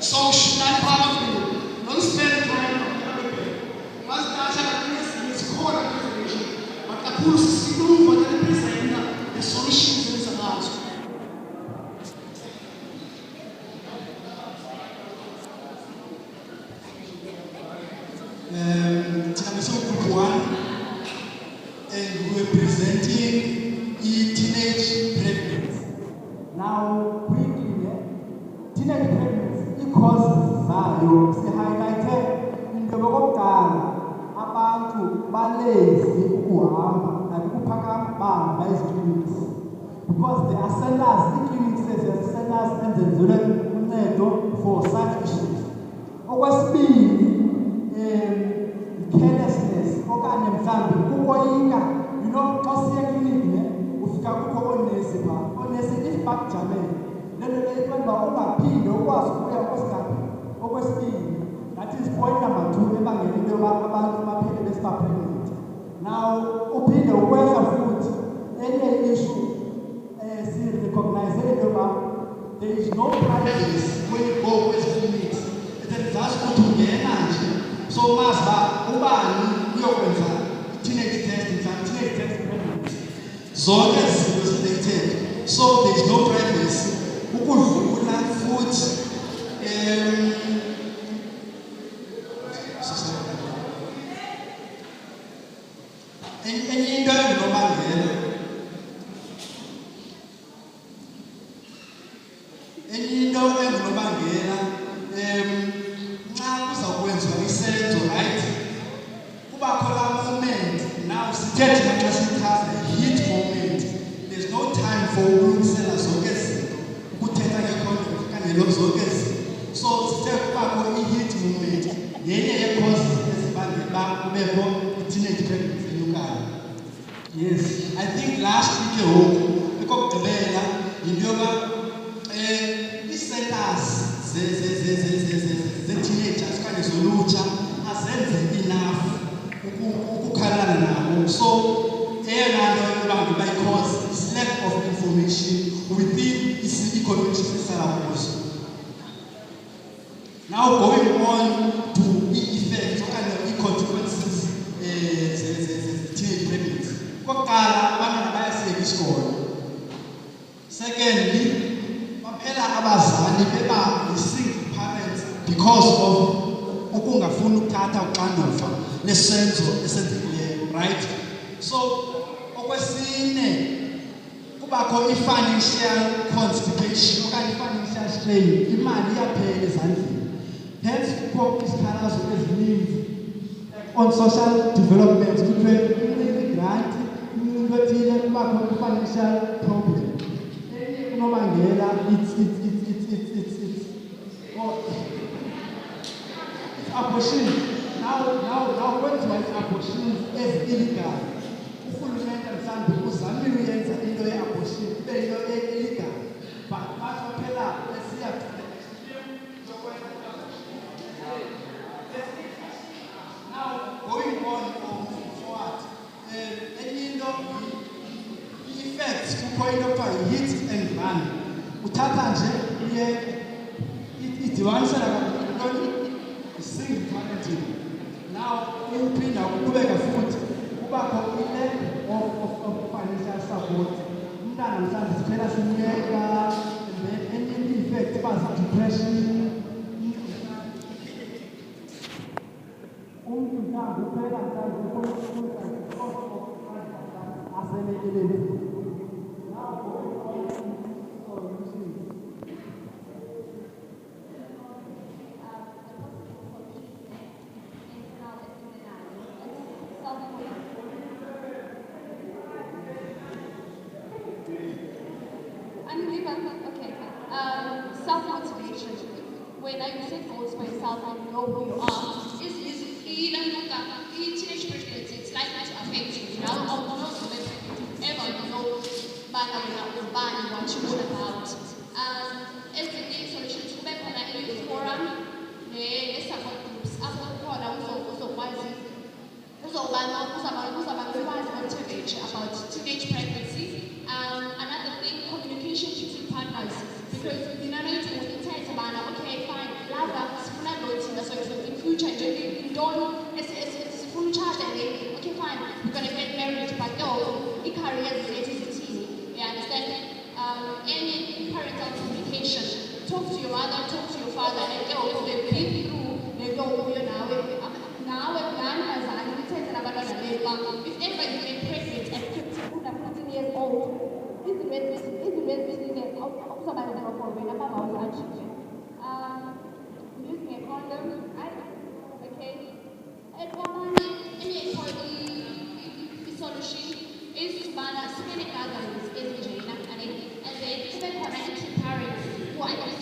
So that powerful. Don't spend time on the other way. Once that is called a preservation, but the pool is still for the present, the solutions is about. Group 1, and we're presenting teenage pregnancy. Now, quickly, teenage pregnancy causes zayo sihighlighted into yokokuqala abantu balezi ukuhamba nakuphakama bahamba eziclinics because there are centers, clinics centers enzenzelwe uncedo for such issues. Okwesibili, carelessness okanye mhlambi ukoyika, you know, xa siya clinic ufika kukho oonesi phaa, oonesi if bakujamele lento leyo uba ungaphinde ukwazi ukuya kwesigaba. Okwesibili, that is point number 2 ebangela into yoba abantu baphele besiba pregnant. Now uphinde ukwehla futhi enye issue si-recognize into yoba there is no privacy when you go with clinics. Then that's what to ungena nje. So mazi ba ubani uyokwenza teenage test pregnancy. Zonke izinto selected. So there is no privacy. Ukudlula futhi enye into engunobangela nxa kuzakwenziwa isenzo right kuba khona moment now sithethe naxa sichaza hit moment. There's no time for ukulungisela zonke izinto ukuthetha ngekhondom okanye zonke izinto. So sithe kubakho i-hit moment yenye ye-causes ezibangela uba kubekho i-teenage pregnancy enyukayo. Yes, I think last week ekokugqibela yinto yoba ii-centers ze-teenagers okanye zolutsha azenze enough ukukhalana nabo. So eyona nto ebanga uba i-cause is lack of information within ii-communities esihlala kuzo. Now going on to ii-effects okanye ii-consequences ze-teenage pregnancy. Okokuqala, abantwana bayasiyeka isikolo. Secondly, baphela abazali beba single parents because of ukungafuni ukuthatha uxanduva lesenzo esenzekileyo, right? So okwesine kubakho i-financial constipation okanye i-financial strain, imali iyaphela ezandleni. Hence kukho isikhalazo ezininzi on social development kuthiwe grant umuntu othile kubakho i-financial problem. Unobangela it's abortion. Now kwenziwa i-abortion ezi-illegal. Urhulumente mhlawumbi uzamile uyenza into ye-abortion ibe yinto e-illegal, but baphela besiya now going on forward, enye into i-effects kukho into kuthiwa yi-hit and run. Uthatha nje uye idibanisela kakhulu i-single parenting. Now uphinda uqhubeka futhi kubakho i-lack of financial support. Umntana mhlawumbi siphela simyeka, and then enye i-effect iba depression. Umntu mhlawumbi uphela aselekelele. Self-motivation. When I set goals for yourself and you know who you are, it's teenage pregnancy, it's likely to affect you. You know, ever you know, what you want about. As the main solutions, we have a youth forum, the support groups, after the product, about teenage pregnancy. Another thing, communication between partners. Because you know, okay, fine, don't, it's full charge and they, okay fine, we're gonna get married, but no, career is you understand? Any parental communication, talk to your mother, talk to your father, and they've been through, they know who you're now. If ever you get pregnant at 15 years old, this is somebody that will when I'm about using a condom, okay? And one any solution is to ban spending gatherings in Jane and then even parents who are